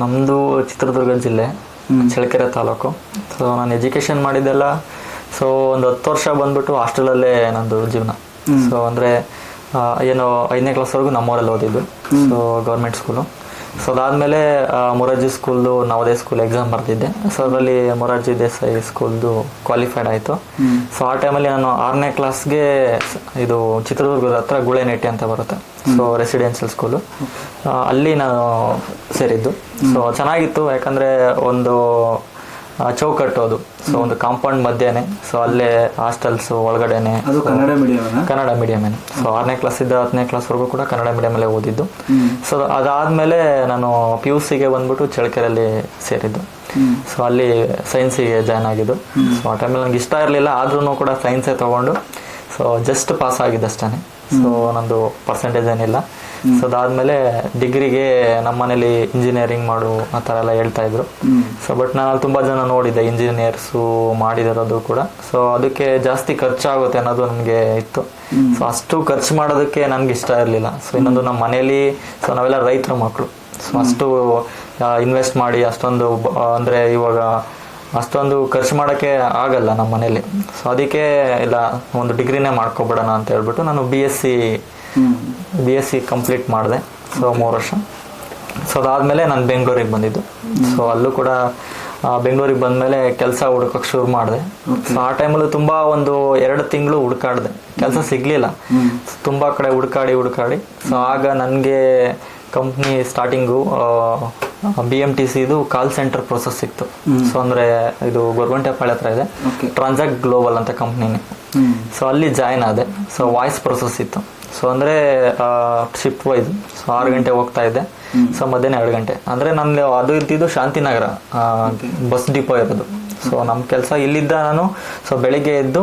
ನಮ್ಮದು ಚಿತ್ರದುರ್ಗ ಜಿಲ್ಲೆ, ಚಳ್ಳಕೆರೆ ತಾಲೂಕು. ಸೊ ನಾನು ಎಜುಕೇಷನ್ ಮಾಡಿದ್ದೆಲ್ಲ ಸೊ ಒಂದು 10 ವರ್ಷ ಬಂದ್ಬಿಟ್ಟು ಹಾಸ್ಟೆಲಲ್ಲೇ ನಂದು ಜೀವನ. ಸೊ ಅಂದರೆ ಏನು 5ನೇ ಕ್ಲಾಸ್ವರೆಗೂ ನಮ್ಮೂರಲ್ಲಿ ಓದಿದ್ದು. So government school. ಸೊ ಅದಾದಮೇಲೆ ಮೊರಾರ್ಜಿ ಸ್ಕೂಲ್ದು ನವೋದಯ ಸ್ಕೂಲ್ ಎಕ್ಸಾಮ್ ಬರ್ತಿದ್ದೆ. ಸೊ ಅದರಲ್ಲಿ ಮೊರಾರ್ಜಿ ದೇಸಾಯಿ ಸ್ಕೂಲ್ದು ಕ್ವಾಲಿಫೈಡ್ ಆಯಿತು. ಸೊ ಆ ಟೈಮಲ್ಲಿ ನಾನು 6ನೇ ಕ್ಲಾಸ್ಗೆ ಇದು ಚಿತ್ರದುರ್ಗದ ಹತ್ರ ಗುಳೆನೆಟ್ಟಿ ಅಂತ ಬರುತ್ತೆ. ಸೊ ರೆಸಿಡೆನ್ಷಿಯಲ್ ಸ್ಕೂಲು, ಅಲ್ಲಿ ನಾನು ಸೇರಿದ್ದು. ಸೊ ಚೆನ್ನಾಗಿತ್ತು, ಯಾಕಂದರೆ ಒಂದು ಚೌಕಟ್ಟು ಅದು. ಸೊ ಒಂದು ಕಾಂಪೌಂಡ್ ಮಧ್ಯೆನೆ. ಸೊ ಅಲ್ಲೇ ಹಾಸ್ಟೆಲ್ಸ್ ಒಳಗಡೆನೆ. ಕನ್ನಡ ಮೀಡಿಯಮೇನೆ. ಸೊ 6ನೇ ಕ್ಲಾಸಿಂದ 10ನೇ ಕ್ಲಾಸ್ವರೆಗೂ ಕೂಡ ಕನ್ನಡ ಮೀಡಿಯಮಲ್ಲೇ ಓದಿದ್ದು. ಸೊ ಅದಾದಮೇಲೆ ನಾನು PUCಗೆ ಬಂದ್ಬಿಟ್ಟು ಚಳ್ಳಕೆರೆಯಲ್ಲಿ ಸೇರಿದ್ದು. ಸೊ ಅಲ್ಲಿ ಸೈನ್ಸಿಗೆ ಜಾಯ್ನ್ ಆಗಿದ್ದು. ಸೊ ಆ ಟೈಮಲ್ಲಿ ನನಗೆ ಇಷ್ಟ ಇರಲಿಲ್ಲ, ಆದ್ರೂ ಕೂಡ ಸೈನ್ಸೇ ತೊಗೊಂಡು ಸೊ ಜಸ್ಟ್ ಪಾಸ್ ಆಗಿದ್ದಷ್ಟೇ. ಸೊ ನಂದು ಪರ್ಸೆಂಟೇಜ್ ಏನಿಲ್ಲ. ಸೊ ಅದಾದಮೇಲೆ ಡಿಗ್ರಿಗೆ ನಮ್ಮ ಮನೇಲಿ ಇಂಜಿನಿಯರಿಂಗ್ ಮಾಡು ಆ ಥರ ಎಲ್ಲ ಹೇಳ್ತಾ ಇದ್ರು. ಸೊ ಬಟ್ ನಾನು ತುಂಬ ಜನ ನೋಡಿದ್ದೆ ಇಂಜಿನಿಯರ್ಸು ಮಾಡಿದಿರೋದು ಕೂಡ. ಸೊ ಅದಕ್ಕೆ ಜಾಸ್ತಿ ಖರ್ಚಾಗುತ್ತೆ ಅನ್ನೋದು ನನಗೆ ಇತ್ತು. ಸೊ ಅಷ್ಟು ಖರ್ಚು ಮಾಡೋದಕ್ಕೆ ನನಗೆ ಇಷ್ಟ ಇರಲಿಲ್ಲ. ಸೊ ಇನ್ನೊಂದು ನಮ್ಮ ಮನೇಲಿ ಸೊ ನಾವೆಲ್ಲ ರೈತರ ಮಕ್ಕಳು. ಸೊ ಅಷ್ಟು ಇನ್ವೆಸ್ಟ್ ಮಾಡಿ ಅಷ್ಟೊಂದು ಅಂದರೆ ಇವಾಗ ಅಷ್ಟೊಂದು ಖರ್ಚು ಮಾಡೋಕ್ಕೆ ಆಗಲ್ಲ ನಮ್ಮ ಮನೇಲಿ. ಸೊ ಅದಕ್ಕೆ ಇಲ್ಲ, ಒಂದು ಡಿಗ್ರಿನೇ ಮಾಡ್ಕೊಬಿಡೋಣ ಅಂತ ಹೇಳ್ಬಿಟ್ಟು ನಾನು ಬಿ ಎಸ್ ಸಿ ಕಂಪ್ಲೀಟ್ ಮಾಡಿದೆ. ಸೊ 3 ವರ್ಷ. ಸೊ ಅದಾದಮೇಲೆ ನಾನು ಬೆಂಗಳೂರಿಗೆ ಬಂದಿದ್ದು. ಸೊ ಅಲ್ಲೂ ಕೂಡ ಬೆಂಗಳೂರಿಗೆ ಬಂದಮೇಲೆ ಕೆಲಸ ಹುಡುಕೋಕೆ ಶುರು ಮಾಡಿದೆ. ಸೊ ಆ ಟೈಮಲ್ಲೂ ತುಂಬ ಒಂದು 2 ತಿಂಗಳು ಹುಡುಕಾಡಿದೆ, ಕೆಲಸ ಸಿಗಲಿಲ್ಲ. ತುಂಬ ಕಡೆ ಹುಡುಕಾಡಿ ಸೊ ಆಗ ನನಗೆ ಕಂಪ್ನಿ ಸ್ಟಾರ್ಟಿಂಗು BMTCದು ಕಾಲ್ ಸೆಂಟರ್ ಪ್ರೋಸೆಸ್ ಸಿಕ್ತು. ಸೊ ಅಂದರೆ ಇದು ಗೊರಗುಂಟೆಪಾಳ್ಯ ಹತ್ರ ಇದೆ, ಟ್ರಾನ್ಸಾಕ್ಟ್ ಗ್ಲೋಬಲ್ ಅಂತ ಕಂಪ್ನಿನೇ. ಸೊ ಅಲ್ಲಿ ಜಾಯ್ನ್ ಆದೆ. ಸೊ ವಾಯ್ಸ್ ಪ್ರೋಸೆಸ್ ಇತ್ತು. ಸೊ ಅಂದರೆ ಶಿಫ್ಟ್ ವೈಸ್. ಸೊ 6 ಗಂಟೆ ಹೋಗ್ತಾ ಇದ್ದೆ. ಸೊ ಮಧ್ಯಾಹ್ನ 2 ಗಂಟೆ. ಅಂದರೆ ನಮ್ದು ಅದು ಇದ್ದಿದ್ದು ಶಾಂತಿನಗರ ಬಸ್ ಡಿಪೋ ಇರೋದು. ಸೊ ನಮ್ಮ ಕೆಲಸ ಇಲ್ಲಿದ್ದ ನಾನು ಸೊ ಬೆಳಿಗ್ಗೆ ಎದ್ದು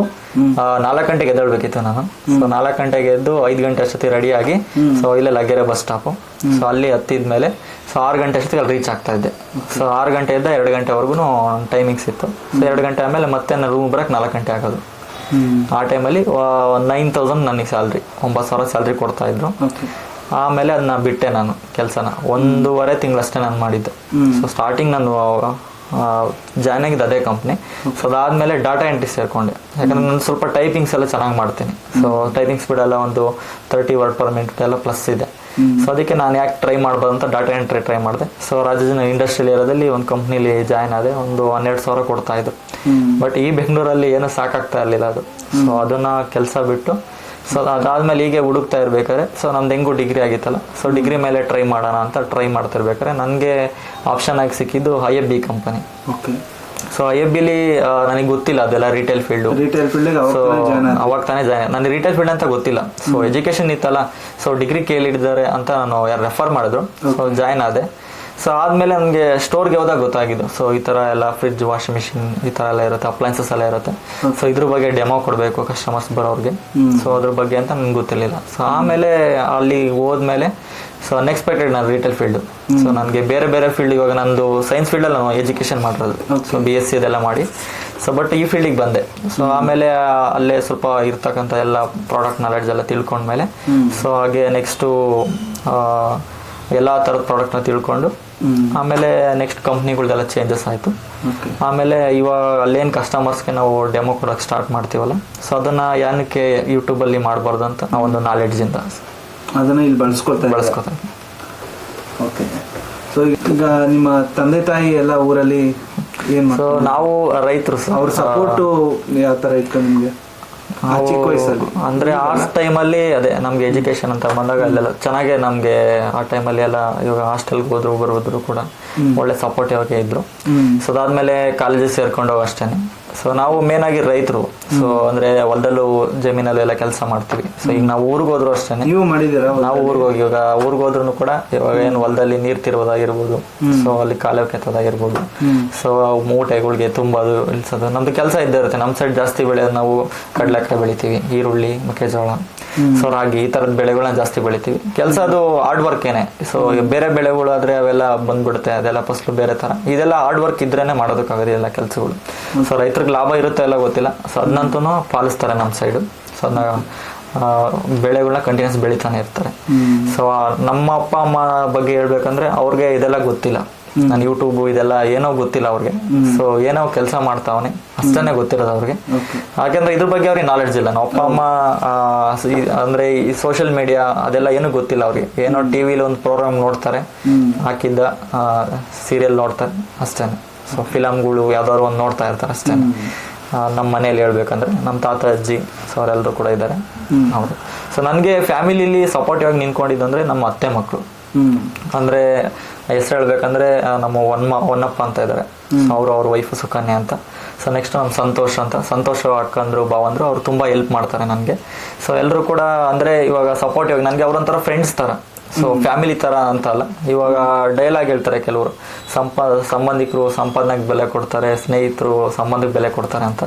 4 ಗಂಟೆಗೆ ಎದ್ದೇಳಬೇಕಿತ್ತು ನಾನು. ಸೊ 4 ಗಂಟೆಗೆ ಎದ್ದು 5 ಗಂಟೆ ಅಷ್ಟೊತ್ತಿಗೆ ರೆಡಿಯಾಗಿ ಸೊ ಇಲ್ಲೇ ಲಗ್ಗೆರೆ ಬಸ್ ಸ್ಟಾಪು. ಸೊ ಅಲ್ಲಿ ಹತ್ತಿದ ಮೇಲೆ ಸೊ 6 ಗಂಟೆ ಅಷ್ಟೊತ್ತಿಗೆ ಅಲ್ಲಿ ರೀಚ್ ಆಗ್ತಾ ಇದ್ದೆ. ಸೊ 6 ಗಂಟೆಯಿಂದ 2 ಗಂಟೆವರೆಗೂ ಟೈಮಿಂಗ್ಸ್ ಇತ್ತು. ಸೊ 2 ಗಂಟೆ ಆಮೇಲೆ ಮತ್ತೆ ನಾನು ರೂಮ್ ಬರೋಕ್ಕೆ 4 ಗಂಟೆ ಆಗೋದು. ಆ ಟೈಮಲ್ಲಿ 9,000 ನನಗೆ ಸ್ಯಾಲ್ರಿ, 9,000 ಸ್ಯಾಲ್ರಿ ಕೊಡ್ತಾಯಿದ್ರು. ಆಮೇಲೆ ಅದನ್ನ ಬಿಟ್ಟೆ ನಾನು ಕೆಲಸನ. 1.5 ತಿಂಗಳಷ್ಟೇ ನಾನು ಮಾಡಿದ್ದೆ. ಸೊ ಸ್ಟಾರ್ಟಿಂಗ್ ನಾನು ಜಾಯ್ನ್ ಆಗಿದ್ದು ಅದೇ ಕಂಪ್ನಿ. ಸೊ ಅದಾದಮೇಲೆ ಡಾಟಾ ಎಂಟ್ರಿ ಸೇರಿಕೊಂಡೆ. ಯಾಕಂದರೆ ನಾನು ಸ್ವಲ್ಪ ಟೈಪಿಂಗ್ಸ್ ಎಲ್ಲ ಚೆನ್ನಾಗಿ ಮಾಡ್ತೀನಿ. ಸೊ ಟೈಪಿಂಗ್ ಸ್ಪೀಡ್ ಎಲ್ಲ ಒಂದು 30 ವರ್ಡ್ ಪರ್ ಮಿನಿಟ್ ಎಲ್ಲ ಪ್ಲಸ್ ಇದೆ. ಸೊ ಅದಕ್ಕೆ ನಾನು ಯಾಕೆ ಟ್ರೈ ಮಾಡ್ಬೋದು ಅಂತ ಡಾಟಾ ಎಂಟ್ರಿ ಟ್ರೈ ಮಾಡಿದೆ. ಸೊ ರಾಜಾಜಿನ ಇಂಡಸ್ಟ್ರಿಯಲ್ ಏರಿಯಾದಲ್ಲಿ ಒಂದು ಕಂಪ್ನಿಲಿ ಜಾಯ್ನ್ ಆದೆ. ಒಂದು 12,000 ಕೊಡ್ತಾಯಿದ್ರು. ಬಟ್ ಈ ಬೆಂಗಳೂರಲ್ಲಿ ಏನೂ ಸಾಕಾಗ್ತಾ ಇರಲಿಲ್ಲ ಅದು. ಸೊ ಅದನ್ನು ಕೆಲಸ ಬಿಟ್ಟು ಸೊ ಅದಾದಮೇಲೆ ಹೀಗೆ ಹುಡುಕ್ತಾ ಇರ್ಬೇಕಾದ್ರೆ ಸೊ ನಮ್ದು ಹೆಂಗೂ ಡಿಗ್ರಿ ಆಗಿತ್ತಲ್ಲ, ಸೊ ಡಿಗ್ರಿ ಮೇಲೆ ಟ್ರೈ ಮಾಡೋಣ ಅಂತ ಟ್ರೈ ಮಾಡ್ತಿರ್ಬೇಕಾದ್ರೆ ನನಗೆ ಆಪ್ಷನ್ ಆಗಿ ಸಿಕ್ಕಿದ್ದು IFB ಕಂಪನಿ. ಸೊ IFBಲಿ ನನಗೆ ಗೊತ್ತಿಲ್ಲ ಅದೆಲ್ಲ ರಿಟೇಲ್ ಫೀಲ್ಡು. ಸೊ ಅವಾಗ ತಾನೇ ಜಾಯ್ನ್. ನನಗೆ ರಿಟೇಲ್ ಫೀಲ್ಡ್ ಅಂತ ಗೊತ್ತಿಲ್ಲ. ಸೊ ಎಜುಕೇಷನ್ ಇತ್ತಲ್ಲ, ಸೊ ಡಿಗ್ರಿ ಕೇಳಿದ್ದಾರೆ ಅಂತ ನಾನು ಯಾರು ರೆಫರ್ ಮಾಡಿದ್ರು. ಸೊ ಜಾಯ್ನ್ ಆದೆ. ಸೊ ಆದಮೇಲೆ ನನಗೆ ಸ್ಟೋರ್ಗೆ ಹೋದಾಗ ಗೊತ್ತಾಗಿದ್ದು ಸೊ ಈ ಥರ ಎಲ್ಲ ಫ್ರಿಡ್ಜ್, ವಾಷಿಂಗ್ ಮಿಷಿನ್ ಈ ಥರ ಎಲ್ಲ ಇರುತ್ತೆ, ಅಪ್ಲೈನ್ಸಸ್ ಎಲ್ಲ ಇರುತ್ತೆ. ಸೊ ಇದ್ರ ಬಗ್ಗೆ ಡೆಮೋ ಕೊಡಬೇಕು ಕಸ್ಟಮರ್ಸ್ ಬರೋರಿಗೆ. ಸೊ ಅದ್ರ ಬಗ್ಗೆ ಅಂತ ನನಗೆ ಗೊತ್ತಿರಲಿಲ್ಲ. ಸೊ ಆಮೇಲೆ ಅಲ್ಲಿ ಹೋದ್ಮೇಲೆ ಸೊ ಅನ್ಎಕ್ಸ್ಪೆಕ್ಟೆಡ್ ನಾನು ರಿಟೇಲ್ ಫೀಲ್ಡು. ಸೊ ನನಗೆ ಬೇರೆ ಫೀಲ್ಡ್, ಇವಾಗ ನಂದು ಸೈನ್ಸ್ ಫೀಲ್ಡಲ್ಲಿ ನಾನು ಎಜುಕೇಷನ್ ಮಾಡಿರೋದು. ಸೊ BSc ಇದೆಲ್ಲ ಮಾಡಿ ಸೊ ಬಟ್ ಈ ಫೀಲ್ಡಿಗೆ ಬಂದೆ. ಸೊ ಆಮೇಲೆ ಅಲ್ಲೇ ಸ್ವಲ್ಪ ಇರ್ತಕ್ಕಂಥ ಎಲ್ಲ ಪ್ರಾಡಕ್ಟ್ ನಾಲೆಡ್ಜ್ ಎಲ್ಲ ತಿಳ್ಕೊಂಡ್ಮೇಲೆ ಸೊ ಹಾಗೆ ನೆಕ್ಸ್ಟು ಎಲ್ಲ ಥರದ ಪ್ರಾಡಕ್ಟ್ನ ತಿಳ್ಕೊಂಡು ಆಮೇಲೆ ನೆಕ್ಸ್ಟ್ ಕಂಪ್ನಿಗಳ್ದೆಲ್ಲ ಚೇಂಜಸ್ ಆಯಿತು. ಆಮೇಲೆ ಇವಾಗ ಅಲ್ಲೇನು ಕಸ್ಟಮರ್ಸ್ಗೆ ನಾವು ಡೆಮೋ ಕೊಡೋಕ್ಕೆ ಸ್ಟಾರ್ಟ್ ಮಾಡ್ತೀವಲ್ಲ, ಸೊ ಅದನ್ನು ಏನಕ್ಕೆ ಯೂಟ್ಯೂಬಲ್ಲಿ ಮಾಡಬಾರ್ದು ಅಂತ ನಾವು ಒಂದು ನಾಲೆಡ್ಜಿಂದ ಅದನ್ನು ಇಲ್ಲಿ ಬಳಸ್ಕೊತಾ. ಓಕೆ. ಸೊ ಈಗ ನಿಮ್ಮ ತಂದೆ ತಾಯಿ ಎಲ್ಲ ಊರಲ್ಲಿ ಏನು? ಸೊ ನಾವು ರೈತರು. ಅವ್ರ ಸಪೋರ್ಟು ಯಾವ ಥರ ಇತ್ತು ನಿಮಗೆ ಚಿಕ್ಕ ವಯಸ್ಸಲ್ಲಿ? ಅಂದರೆ ಆ ಟೈಮಲ್ಲಿ ಅದೇ ನಮಗೆ ಎಜುಕೇಷನ್ ಅಂತ ಬಂದಾಗ ಅಲ್ಲೆಲ್ಲ ಚೆನ್ನಾಗೆ ನಮಗೆ ಆ ಟೈಮಲ್ಲಿ ಎಲ್ಲ ಇವಾಗ ಹಾಸ್ಟೆಲ್ಗೆ ಬರೋದ್ರು ಕೂಡ ಒಳ್ಳೆ ಸಪೋರ್ಟಿವ್ ಆಗಿ ಇದ್ರು. ಸೊ ಅದಾದಮೇಲೆ ಕಾಲೇಜಿಗೆ ಸೇರ್ಕೊಂಡು ಅಷ್ಟೇ. ಸೊ ನಾವು ಮೇನ್ ಆಗಿ ರೈತರು. ಸೊ ಅಂದ್ರೆ ಹೊಲದಲ್ಲೂ ಜಮೀನಲ್ಲೂ ಎಲ್ಲ ಕೆಲಸ ಮಾಡ್ತೀವಿ. ಸೊ ಈಗ ನಾವು ಊರಿಗೆ ಹೋದ್ರು ಅಷ್ಟೇ. ನೀವು ಮಾಡಿದ್ದೀರಾ? ನಾವು ಊರಿಗೆ ಹೋಗಿ ಇವಾಗ ಊರಿಗೆ ಹೋದ್ರು ಕೂಡ ಇವಾಗ ಏನು ಹೊಲದಲ್ಲಿ ನೀರು ತಿರುವುದಾಗಿರ್ಬೋದು, ಸೊ ಅಲ್ಲಿ ಕಾಲುವೆ ಕೆತ್ತೋದಾಗಿರ್ಬೋದು, ಸೊ ಮೂಟೆಗಳಿಗೆ ತುಂಬೋದು ಇಳಿಸೋದು ನಮ್ದು ಕೆಲಸ ಇದ್ದೇ ಇರುತ್ತೆ. ನಮ್ಮ ಸೈಡ್ ಜಾಸ್ತಿ ಬೆಳೆಯೋದು ನಾವು ಕಡಲೆಕಾಯಿ ಬೆಳಿತೀವಿ, ಈರುಳ್ಳಿ, ಮೆಕ್ಕೆಜೋಳ, ಸೊ ರಾಗಿ ಈ ಥರದ ಬೆಳೆಗಳನ್ನ ಜಾಸ್ತಿ ಬೆಳಿತೀವಿ. ಕೆಲಸ ಅದು ಹಾರ್ಡ್ ವರ್ಕೇನೆ. ಸೊ ಬೇರೆ ಬೆಳೆಗಳು ಆದರೆ ಅವೆಲ್ಲ ಬಂದ್ಬಿಡುತ್ತೆ, ಅದೆಲ್ಲ ಫಸ್ಲು ಬೇರೆ ಥರ. ಇದೆಲ್ಲ ಹಾರ್ಡ್ ವರ್ಕ್ ಇದ್ರೇನೆ ಮಾಡೋದಕ್ಕಾಗೋದು ಎಲ್ಲ ಕೆಲಸಗಳು. ಸೊ ರೈತರಿಗೆ ಲಾಭ ಇರುತ್ತೆ ಎಲ್ಲ ಗೊತ್ತಿಲ್ಲ. ಸೊ ಅದನ್ನಂತೂ ಪಾಲಿಸ್ತಾರೆ ನಮ್ಮ ಸೈಡು. ಸೊ ಅದನ್ನ ಬೆಳೆಗಳನ್ನ ಕಂಟಿನ್ಯೂಸ್ ಬೆಳಿತಾನೆ ಇರ್ತಾರೆ. ಸೊ ನಮ್ಮ ಅಪ್ಪ ಅಮ್ಮ ಬಗ್ಗೆ ಹೇಳ್ಬೇಕಂದ್ರೆ ಅವ್ರಿಗೆ ಇದೆಲ್ಲ ಗೊತ್ತಿಲ್ಲ. ನಾನು ಯೂಟ್ಯೂಬ್ ಇದೆಲ್ಲ ಏನೋ ಗೊತ್ತಿಲ್ಲ ಅವ್ರಿಗೆ. ಸೊ ಏನೋ ಕೆಲಸ ಮಾಡ್ತಾವನೆ ಅಷ್ಟೇ ಗೊತ್ತಿರೋದು ಅವ್ರಿಗೆ. ಯಾಕಂದ್ರೆ ಇದ್ರ ಬಗ್ಗೆ ಅವ್ರಿಗೆ ನಾಲೆಡ್ಜ್ ಇಲ್ಲ. ನಮ್ಮ ಅಪ್ಪ ಅಮ್ಮ ಅಂದ್ರೆ ಈ ಸೋಷಿಯಲ್ ಮೀಡಿಯಾ ಅದೆಲ್ಲ ಏನೂ ಗೊತ್ತಿಲ್ಲ ಅವ್ರಿಗೆ. ಏನೋ ಟಿವಿಲಿ ಒಂದು ಪ್ರೋಗ್ರಾಮ್ ನೋಡ್ತಾರೆ, ಹಾಕಿದ್ದ ಸೀರಿಯಲ್ ನೋಡ್ತಾರೆ ಅಷ್ಟೇನೆ. ಸೊ ಫಿಲಮ್ಗಳು ಯಾವ್ದಾದ್ರು ಒಂದು ನೋಡ್ತಾ ಇರ್ತಾರೆ ಅಷ್ಟೇ. ನಮ್ಮ ಮನೇಲಿ ಹೇಳ್ಬೇಕಂದ್ರೆ ನಮ್ಮ ತಾತ ಅಜ್ಜಿ ಸೊ ಅವರೆಲ್ಲರೂ ಕೂಡ ಇದ್ದಾರೆ ಅವರು. ಸೊ ನನಗೆ ಫ್ಯಾಮಿಲಿಲಿ ಸಪೋರ್ಟಿವ್ ಆಗಿ ನಿಂತ್ಕೊಂಡಿದ್ದಂದ್ರೆ ನಮ್ಮ ಅತ್ತೆ ಮಕ್ಕಳು. ಅಂದ್ರೆ ಹೆಸರು ಹೇಳ್ಬೇಕಂದ್ರೆ ನಮ್ಮ ಹೊನ್ನಪ್ಪ ಅಂತ ಇದ್ದಾರೆ, ಅವ್ರ ವೈಫು ಸುಕನ್ಯಾ ಅಂತ. ಸೊ ನೆಕ್ಸ್ಟ್ ನಮ್ಮ ಸಂತೋಷ ಅಕ್ಕಂದ್ರು ಭಾವಂದ್ರು, ಅವ್ರು ತುಂಬಾ ಹೆಲ್ಪ್ ಮಾಡ್ತಾರೆ ನನಗೆ. ಸೊ ಎಲ್ಲರೂ ಕೂಡ ಅಂದ್ರೆ ಇವಾಗ ಸಪೋರ್ಟಿವ್ ನನಗೆ ಅವ್ರೊಂಥರ ಫ್ರೆಂಡ್ಸ್ ತರ. ಸೊ ಫ್ಯಾಮಿಲಿ ತರ ಅಂತ ಅಲ್ಲ. ಇವಾಗ ಡೈಲಾಗ್ ಹೇಳ್ತಾರೆ ಕೆಲವರು, ಸಂಬಂಧಿಕರು ಸಂಪಾದನೆಗೆ ಬೆಲೆ ಕೊಡ್ತಾರೆ, ಸ್ನೇಹಿತರು ಸಂಬಂಧಕ್ಕೆ ಬೆಲೆ ಕೊಡ್ತಾರೆ ಅಂತ.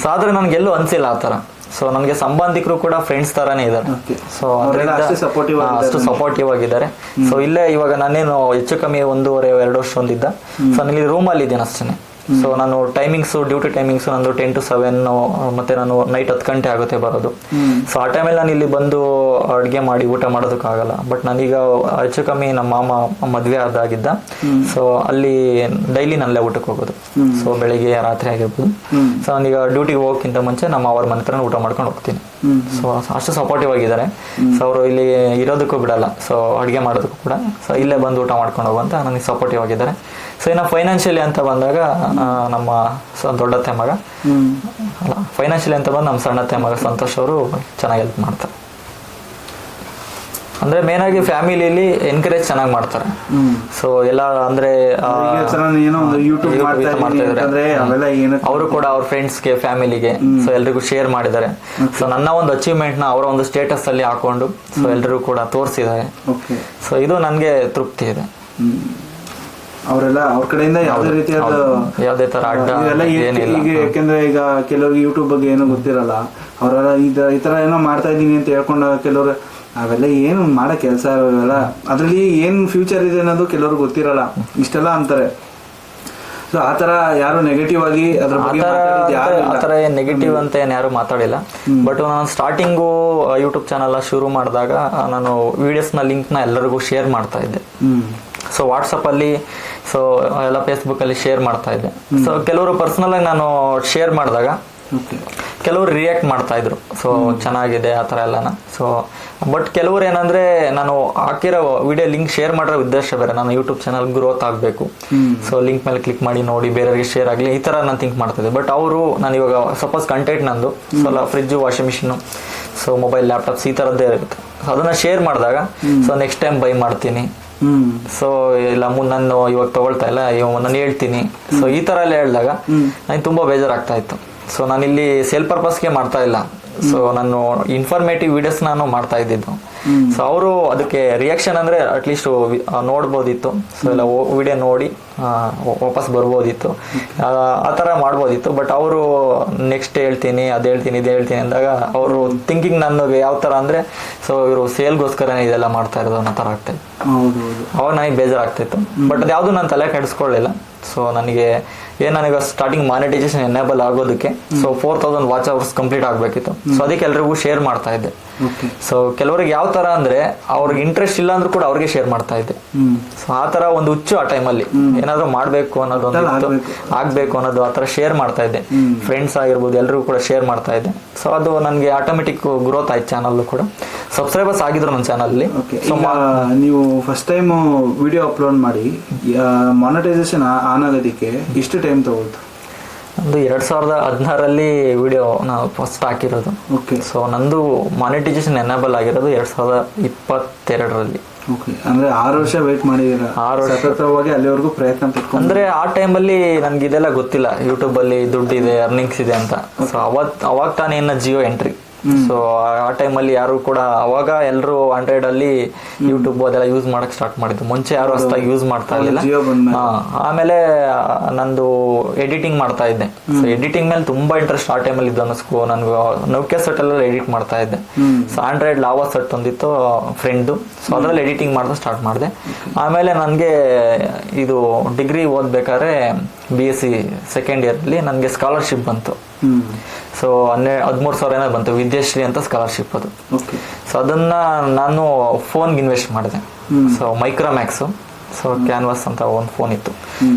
ಸೊ ಆದ್ರೆ ನನ್ಗೆಲ್ಲೂ ಅನ್ಸಿಲ್ಲ ಆ ತರ. ಸೊ ನನಗೆ ಸಂಬಂಧಿಕರು ಕೂಡ ಫ್ರೆಂಡ್ಸ್ ತರಾನೇ ಇದ್ದಾರೆ. ಸೊ ಅಷ್ಟು ಸಪೋರ್ಟಿವ್ ಆಗಿದ್ದಾರೆ. ಸೊ ಇಲ್ಲೇ ಇವಾಗ ನಾನೇನು ಹೆಚ್ಚು ಕಮ್ಮಿ 1.5-2 ವರ್ಷ ಹೊಂದಿದ್ದ. ಸೊ ನಾನು ಇಲ್ಲಿ ರೂಮಲ್ಲಿ ಇದ್ದೀನಿ ಅಷ್ಟೇ. ಸೊ ನಾನು ಡ್ಯೂಟಿ ಟೈಮಿಂಗ್ಸ್ ನಂದು 10 to 7, ಮತ್ತೆ ನಾನು ನೈಟ್ 10 ಗಂಟೆ ಆಗುತ್ತೆ ಬರೋದು. ಸೊ ಆ ಟೈಮಲ್ಲಿ ನಾನು ಇಲ್ಲಿ ಬಂದು ಅಡುಗೆ ಮಾಡಿ ಊಟ ಮಾಡೋದಕ್ಕಾಗಲ್ಲ. ಬಟ್ ನಾನೀಗ ಹೆಚ್ಚು ಕಮ್ಮಿ ನಮ್ಮ ಮಾಮ ಮದುವೆ ಆದಾಗಿದ್ದ. ಸೊ ಅಲ್ಲಿ ಡೈಲಿ ನಲ್ಲೇ ಊಟಕ್ಕೆ ಹೋಗೋದು. ಸೊ ಬೆಳಿಗ್ಗೆ ರಾತ್ರಿ ಆಗಿರ್ಬೋದು. ಸೊ ನಾನೀಗ ಡ್ಯೂಟಿಗೆ ಹೋಗೋಕ್ಕಿಂತ ಮುಂಚೆ ನಮ್ಮ ಅವ್ರ ಮನೆ ಹತ್ರ ಊಟ ಮಾಡ್ಕೊಂಡು ಹೋಗ್ತೀನಿ. ಸೊ ಅಷ್ಟು ಸಪೋರ್ಟಿವ್ ಆಗಿದ್ದಾರೆ. ಸೊ ಅವರು ಇಲ್ಲಿ ಇರೋದಕ್ಕೂ ಬಿಡಲ್ಲ, ಸೊ ಅಡುಗೆ ಮಾಡೋದಕ್ಕೂ ಕೂಡ. ಸೊ ಇಲ್ಲೇ ಬಂದು ಊಟ ಮಾಡ್ಕೊಂಡು ಹೋಗುವಂತ ನನಗೆ ಸಪೋರ್ಟಿವ್ ಆಗಿದ್ದಾರೆ. ಸೊ ಇನ್ನು ಫೈನಾನ್ಷಿಯಲಿ ಅಂತ ಬಂದಾಗ ನಮ್ಮ ದೊಡ್ಡತ್ತೆ ಮಗ ಅಲ್ಲ, ಫೈನಾನ್ಷಿಯಲಿ ಅಂತ ಬಂದು ನಮ್ಮ ಸಣ್ಣತ್ತೆ ಮಗ ಸಂತೋಷ್ ಅವರು ಚೆನ್ನಾಗಿ ಹೆಲ್ಪ್ ಮಾಡ್ತಾರೆ. ಅಂದ್ರೆ ಮೇನ್ ಆಗಿ ಫ್ಯಾಮಿಲಿಲಿ ಎನ್ಕರೇಜ್ ಚೆನ್ನಾಗಿ ಮಾಡ್ತಾರೆ. ಸೊ ಎಲ್ಲ ಅಂದ್ರೆ ಅವರು ಕೂಡ ಅವ್ರ ಫ್ರೆಂಡ್ಸ್ಗೆ ಫ್ಯಾಮಿಲಿಗೆ ಸೊ ಎಲ್ರಿಗೂ ಶೇರ್ ಮಾಡಿದ್ದಾರೆ. ಸೊ ನನ್ನ ಒಂದು ಅಚೀವ್ಮೆಂಟ್ ನ ಅವರ ಒಂದು ಸ್ಟೇಟಸ್ ಅಲ್ಲಿ ಹಾಕೊಂಡು ಸೊ ಎಲ್ರಿಗೂ ಕೂಡ ತೋರಿಸಿದ್ದಾರೆ. ಸೊ ಇದು ನನ್ಗೆ ತೃಪ್ತಿ ಇದೆ. ಅವರೆಲ್ಲ ಅವ್ರ ಕಡೆಯಿಂದ ಯಾವುದೇ ರೀತಿಯಾದ ಯಾವುದೇ ತರ ಅಡ್ಡ ಏನಿಲ್ಲ. ಯಾಕೆಂದ್ರೆ ಈಗ ಕೆಲವ್ರಿಗೆ ಯೂಟ್ಯೂಬ್ ಬಗ್ಗೆ ಏನೋ ಗೊತ್ತಿರಲ್ಲ. ಅವರೆಲ್ಲ ಈ ತರ ಏನೋ ಮಾಡ್ತಾ ಇದೀನಿ ಅಂತ ಹೇಳ್ಕೊಂಡಾಗ ಕೆಲವ್ರು ಅವೆಲ್ಲ ಏನು ಮಾಡೋ ಕೆಲಸ ಇರೋಲ್ಲ, ಅದ್ರಲ್ಲಿ ಏನ್ ಫ್ಯೂಚರ್ ಇದೆ ಅನ್ನೋದು ಕೆಲವ್ರಿಗೆ ಗೊತ್ತಿರಲ್ಲ, ಇಷ್ಟೆಲ್ಲ ಅಂತಾರೆ. ಸೊ ಆತರ ಯಾರು ನೆಗೆಟಿವ್ ಆಗಿ ಅದ್ರ ಬಗ್ಗೆ ಆತರ ಏನ್ ನೆಗೆಟಿವ್ ಅಂತ ಏನ್ ಯಾರು ಮಾತಾಡಿಲ್ಲ. ಬಟ್ ನಾನು ಸ್ಟಾರ್ಟಿಂಗು ಯೂಟ್ಯೂಬ್ ಚಾನಲ್ ಶುರು ಮಾಡಿದಾಗ ನಾನು ವಿಡಿಯೋಸ್ ನ ಲಿಂಕ್ ನ ಎಲ್ಲರಿಗೂ ಶೇರ್ ಮಾಡ್ತಾ ಇದ್ದೆ. ಸೊ ವಾಟ್ಸಪ್ ಅಲ್ಲಿ, ಸೊ ಎಲ್ಲ ಫೇಸ್ಬುಕ್ ಅಲ್ಲಿ ಶೇರ್ ಮಾಡ್ತಾ ಇದ್ದೆ. ಸೊ ಕೆಲವರು ಪರ್ಸನಲ್ ಆಗಿ ನಾನು ಶೇರ್ ಮಾಡಿದಾಗ ಕೆಲವರು ರಿಯಾಕ್ಟ್ ಮಾಡ್ತಾ ಇದ್ರು, ಸೊ ಚೆನ್ನಾಗಿದೆ ಆ ಥರ ಎಲ್ಲನ. ಸೊ ಬಟ್ ಕೆಲವ್ರು ಏನಂದ್ರೆ ನಾನು ಹಾಕಿರೋ ವಿಡಿಯೋ ಲಿಂಕ್ ಶೇರ್ ಮಾಡಿರೋ ಉದ್ದೇಶ ಬೇರೆ, ನಾನು ಯೂಟ್ಯೂಬ್ ಚಾನಲ್ ಗ್ರೋತ್ ಆಗಬೇಕು, ಸೊ ಲಿಂಕ್ ಮೇಲೆ ಕ್ಲಿಕ್ ಮಾಡಿ ನೋಡಿ ಬೇರೆಯವರಿಗೆ ಶೇರ್ ಆಗಲಿ, ಈ ಥರ ನಾನು ಥಿಂಕ್ ಮಾಡ್ತಿದ್ದೆ. ಬಟ್ ಅವರು ನಾನು ಇವಾಗ ಸಪೋಸ್ ಕಂಟೆಂಟ್ ನಂದು ಸ್ವಲ್ಪ fridge, washing machine, so mobile, laptops ಈ ಥರದ್ದೇ ಇರುತ್ತೆ. ಸೊ ಅದನ್ನ ಶೇರ್ ಮಾಡಿದಾಗ ಸೊ ನೆಕ್ಸ್ಟ್ ಟೈಮ್ ಬೈ ಮಾಡ್ತೀನಿ, ಸೊ ಇಲ್ಲ ನಾನು ಇವಾಗ ತಗೊಳ್ತಾ ಇಲ್ಲ, ನಾನು ಹೇಳ್ತೀನಿ, ಸೊ ಈ ತರ ಎಲ್ಲ ಹೇಳಿದಾಗ ನನಗೆ ತುಂಬಾ ಬೇಜಾರಾಗ್ತಾ ಇತ್ತು. ಸೊ ನಾನಿಲ್ಲಿ ಸೇಲ್ ಪರ್ಪಸ್ಗೆ ಮಾಡ್ತಾ ಇಲ್ಲ, ಸೊ ನಾನು ಇನ್ಫಾರ್ಮೇಟಿವ್ ವಿಡಿಯೋಸ್ ನಾನು ಮಾಡ್ತಾ ಇದ್ದಿದ್ದು. ಸೊ ಅವರು ಅದಕ್ಕೆ ರಿಯಾಕ್ಷನ್ ಅಂದ್ರೆ ಅಟ್ಲೀಸ್ಟ್ ನೋಡ್ಬೋದಿತ್ತು, ಸೊ ಎಲ್ಲ ವಿಡಿಯೋ ನೋಡಿ ವಾಪಸ್ ಬರ್ಬೋದಿತ್ತು, ಆ ಥರ ಮಾಡ್ಬೋದಿತ್ತು. ಬಟ್ ಅವರು ನೆಕ್ಸ್ಟ್ ಹೇಳ್ತೀನಿ, ಅದು ಹೇಳ್ತೀನಿ, ಇದು ಹೇಳ್ತೀನಿ ಅಂದಾಗ ಅವರು ಥಿಂಕಿಂಗ್ ನನಗೆ ಯಾವ ಥರ ಅಂದರೆ, ಸೊ ಇವರು ಸೇಲ್ಗೋಸ್ಕರನೇ ಇದೆಲ್ಲ ಮಾಡ್ತಾ ಇರೋದು ಅನ್ನೋ ಥರ ಆಗ್ತಾಯಿತ್ತು. ಅವಾಗ ನನಗೆ ಬೇಜಾರಾಗ್ತಾಯಿತ್ತು. ಬಟ್ ಅದು ಯಾವುದು ನಾನು ತಲೆ ಕೆಡಿಸ್ಕೊಳ್ಳಿಲ್ಲ. ಸೊ ನನಗೆ ನನಗೆ ಸ್ಟಾರ್ಟಿಂಗ್ ಮಾನಿಟೈಸೇಷನ್ ಎನೇಬಲ್ ಆಗೋದಕ್ಕೆ ಸೊ 4000 ವಾಚ್ ಅವರ್ಸ್ ಕಂಪ್ಲೀಟ್ ಆಗಬೇಕಿತ್ತು. ಸೊ ಅದಕ್ಕೆ ಎಲ್ರಿಗೂ ಶೇರ್ ಮಾಡ್ತಾ ಇದ್ದೆ. ಸೊ ಕೆಲವರಿಗೆ ಯಾವ ತರ ಅಂದ್ರೆ ಅವ್ರಿಗೆ ಇಂಟ್ರೆಸ್ಟ್ ಇಲ್ಲ ಅಂದ್ರೂ ಕೂಡ ಅವ್ರಿಗೆ ಶೇರ್ ಮಾಡ್ತಾ ಇದ್ದೆ. ಸೊ ಆ ತರ ಒಂದು ಹುಚ್ಚು ಆ ಟೈಮಲ್ಲಿ ಏನಾದ್ರು ಮಾಡ್ಬೇಕು ಅನ್ನೋದು ಆಗ್ಬೇಕು ಅನ್ನೋದು ಆ ತರ ಶೇರ್ ಮಾಡ್ತಾ ಇದ್ದೆ. ಫ್ರೆಂಡ್ಸ್ ಆಗಿರ್ಬೋದು ಎಲ್ರಿಗೂ ಕೂಡ ಶೇರ್ ಮಾಡ್ತಾ ಇದ್ದೆ. ಸೊ ಅದು ನನಗೆ ಆಟೋಮೆಟಿಕ್ ಗ್ರೋತ್ ಆಯ್ತು. ಚಾನಲ್ ಕೂಡ ಸಬ್ಸ್ಕ್ರೈಬರ್ಸ್ ಆಗಿದ್ರು ನನ್ನ ಚಾನಲ್. ಸೊ ನೀವು ಫಸ್ಟ್ ಟೈಮ್ ವಿಡಿಯೋ ಅಪ್ಲೋಡ್ ಮಾಡಿ ಮಾನಿಟೈಸೇಷನ್ ಆನ್ ಆಗೋದಕ್ಕೆ ಎಷ್ಟು ಟೈಮ್ ತಗೊಳ್ತು? ನಂದು 2016 ವಿಡಿಯೋ ನಾವು ಫಸ್ಟ್ ಹಾಕಿರೋದು. ಸೊ ನಂದು ಮಾನಿಟೈಸೇಷನ್ ಎನೇಬಲ್ ಆಗಿರೋದು 2022. ಅಂದ್ರೆ 6 ವರ್ಷ ವೇಟ್ ಮಾಡಿದೀರ. 6 ವರ್ಷ ಅಲ್ಲಿವರೆಗೂ ಪ್ರಯತ್ನ ಪಟ್ಕೊಂಡು. ಅಂದ್ರೆ ಆ ಟೈಮಲ್ಲಿ ನನ್ಗೆ ಇದೆಲ್ಲ ಗೊತ್ತಿಲ್ಲ, ಯೂಟ್ಯೂಬ್ ಅಲ್ಲಿ ದುಡ್ಡಿದೆ, ಅರ್ನಿಂಗ್ಸ್ ಇದೆ ಅಂತ. ಸೊ ಅವಾಗ ತಾನೇ ಇನ್ನ ಜಿಯೋ ಎಂಟ್ರಿ. ಸೊ ಆ ಟೈಮಲ್ಲಿ ಯಾರು ಕೂಡ ಅವಾಗ ಎಲ್ಲರೂ ಆಂಡ್ರಾಯ್ಡ್ ಅಲ್ಲಿ ಯೂಟ್ಯೂಬ್ ಅದೆಲ್ಲ ಯೂಸ್ ಮಾಡಕ್ ಸ್ಟಾರ್ಟ್ ಮಾಡಿದ್ದು. ಮುಂಚೆ ಯಾರು ಅಷ್ಟಾಗಿ ಯೂಸ್ ಮಾಡ್ತಾ ಇರ್ಲಿಲ್ಲ. ಆಮೇಲೆ ನಂದು ಎಡಿಟಿಂಗ್ ಮಾಡ್ತಾ ಇದ್ದೆ. ಸೊ ಎಡಿಟಿಂಗ್ ಮೇಲೆ ತುಂಬಾ ಇಂಟ್ರೆಸ್ಟ್ ಆ ಟೈಮಲ್ಲಿ ಇದ್ದು ಅನ್ನಿಸ್ಕೊ. ನನ್ಗೆ ನೌಕೆ ಸೆಟ್ ಎಲ್ಲ ಎಡಿಟ್ ಮಾಡ್ತಾ ಇದ್ದೆ. ಸೊ ಆಂಡ್ರಾಯ್ಡ್ ಲಾವಾ ಸೆಟ್ ಒಂದಿತ್ತು ಫ್ರೆಂಡ್ದು. ಸೊ ಅದ್ರಲ್ಲಿ ಎಡಿಟಿಂಗ್ ಮಾಡೋದು ಸ್ಟಾರ್ಟ್ ಮಾಡಿದೆ. ಆಮೇಲೆ ನನಗೆ ಇದು ಡಿಗ್ರಿ ಓದ್ಬೇಕಾದ್ರೆ BSc ಸೆಕೆಂಡ್ ಇಯರ್ ಅಲ್ಲಿ ನನಗೆ ಸ್ಕಾಲರ್ಶಿಪ್ ಬಂತು. ಸೊ 13,000 ಬಂತು, ವಿದ್ಯಾಶ್ರೀ ಅಂತ ಸ್ಕಾಲರ್ಶಿಪ್ ಅದು. ಸೊ ಅದನ್ನ ನಾನು ಫೋನ್ಗೆ ಇನ್ವೆಸ್ಟ್ ಮಾಡಿದೆ. ಸೊ ಮೈಕ್ರೋಮ್ಯಾಕ್ಸ್, ಸೊ ಕ್ಯಾನ್ವಾಸ್ ಅಂತ ಒಂದು ಫೋನ್ ಇತ್ತು.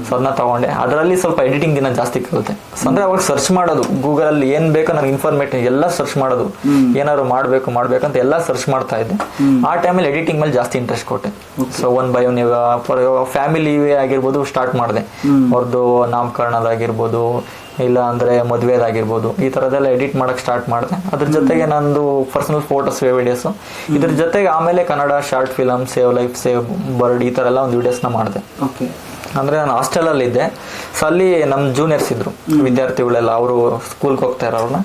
ಸೊ ಅದನ್ನ ತಗೊಂಡೆ. ಅದರಲ್ಲಿ ಸ್ವಲ್ಪ ಎಡಿಟಿಂಗ್ ದಿನ ಜಾಸ್ತಿ ಕಲಿತೆ. ಸೊ ಅಂದ್ರೆ ಅವಾಗ ಸರ್ಚ್ ಮಾಡೋದು, ಗೂಗಲಲ್ಲಿ ಏನ್ ಬೇಕೋ ನನಗೆ ಇನ್ಫಾರ್ಮೇಟಿವ್ ಎಲ್ಲ ಸರ್ಚ್ ಮಾಡೋದು, ಏನಾದ್ರು ಮಾಡ್ಬೇಕಂತ ಎಲ್ಲ ಸರ್ಚ್ ಮಾಡ್ತಾ ಇದ್ದೆ. ಆ ಟೈಮಲ್ಲಿ ಎಡಿಟಿಂಗ್ ಮೇಲೆ ಜಾಸ್ತಿ ಇಂಟ್ರೆಸ್ಟ್ ಕೊಟ್ಟೆ. So one by one family ಆಗಿರ್ಬೋದು ಸ್ಟಾರ್ಟ್ ಮಾಡಿದೆ. ಅವ್ರದ್ದು ನಾಮಕರಣದಾಗಿರ್ಬೋದು, ಇಲ್ಲ ಅಂದ್ರೆ ಮದುವೆದಾಗಿರ್ಬೋದು, ಈ ತರದೆಲ್ಲ ಎಡಿಟ್ ಮಾಡಕ್ ಸ್ಟಾರ್ಟ್ ಮಾಡಿದೆ. ಅದ್ರ ಜೊತೆಗೆ ನಂದು ಪರ್ಸನಲ್ ಫೋಟೋಸ್, ವಿಡಿಯೋಸ್, ಇದ್ರ ಜೊತೆಗೆ ಆಮೇಲೆ Kannada short film, save life, save bird, ಈ ತರ ಎಲ್ಲ ಒಂದು ವಿಡಿಯೋಸ್ನ ಮಾಡಿದೆ. ಅಂದ್ರೆ ನಾನು ಹಾಸ್ಟೆಲಲ್ಲಿ ಇದ್ದೆ. ಸೊ ಅಲ್ಲಿ ನಮ್ಮ ಜೂನಿಯರ್ಸ್ ಇದ್ರು, ವಿದ್ಯಾರ್ಥಿಗಳೆಲ್ಲ, ಅವರು ಸ್ಕೂಲ್ಗೆ ಹೋಗ್ತಾ ಇರೋರ್ನ,